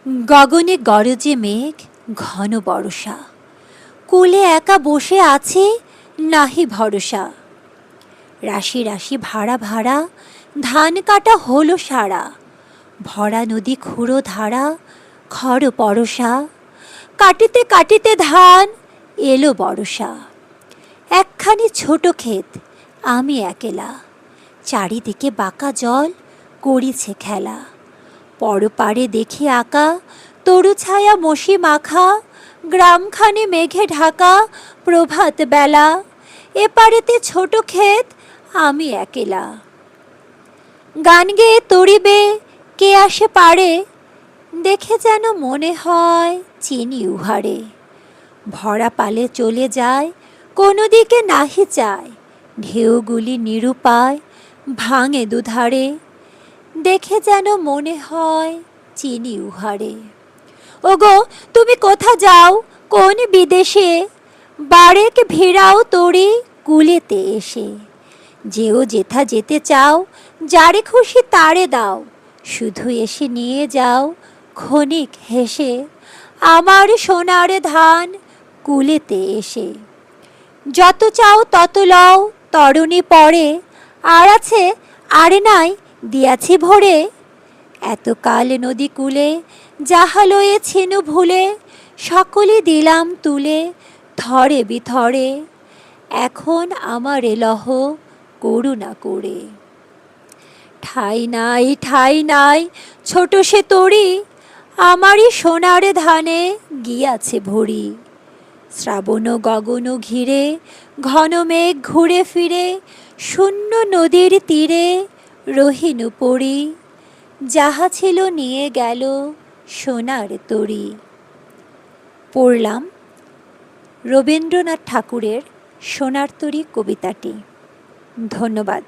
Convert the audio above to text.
গগনে গরজে মেঘ, ঘন বরষা। কূলে একা বসে আছে, নাহি ভরসা। রাশি রাশি ভাড়া ভাড়া, ধান কাটা হলো সারা। ভরা নদী খুঁড়ো ধারা, খর পরশা। কাটিতে কাটিতে ধান, এলো বরষা। একখানি ছোট ক্ষেত, আমি একেলা। চারিদিকে বাঁকা জল, করিছে খেলা। পরপারে দেখি আঁকা, তরু ছায়া মসি মাখা। গ্রামখানি মেঘে ঢাকা, প্রভাত বেলা। এপারেতে ছোট ক্ষেত, আমি একেলা। গান গেয়ে তরিবে কে আসে পারে, দেখে যেন মনে হয় চিনি উহারে। ভরা পালে চলে যায়, কোনো দিকে নাহি চায়। ঢেউগুলি নিরুপায়, ভাঙে দুধারে। দেখে যেন মনে হয় চিনি উহারে। ওগো তুমি কোথা যাও, কোন বিদেশে? বারেক ভিড়াও তরি কুলেতে এসে। যেও যেথা যেতে চাও, যারে খুশি তারে দাও। শুধু এসে নিয়ে যাও, ক্ষণিক হেসে। আমার সোনার ধান, কুলেতে এসে। যত চাও তত লও, তরণী পরে। আর আছে আর নাই, দিয়াছি ভরে। এতকাল নদী কূলে, যাহা লয়েছিনু ভুলে। সকলে দিলাম তুলে, থরে বিথরে। এখন আমারে লহ, করুণা করে। ঠাই নাই ঠাই নাই, ছোট সে তরি। আমারই সোনার ধানে গিয়াছে ভরি। শ্রাবণ গগন ঘিরে, ঘন মেঘ ঘুরে ফিরে। শূন্য নদীর তীরে, রহিনু পড়ি। যাহা ছিল নিয়ে গেল, সোনার তরি। পড়লাম রবীন্দ্রনাথ ঠাকুরের সোনার তরী কবিতাটি। ধন্যবাদ।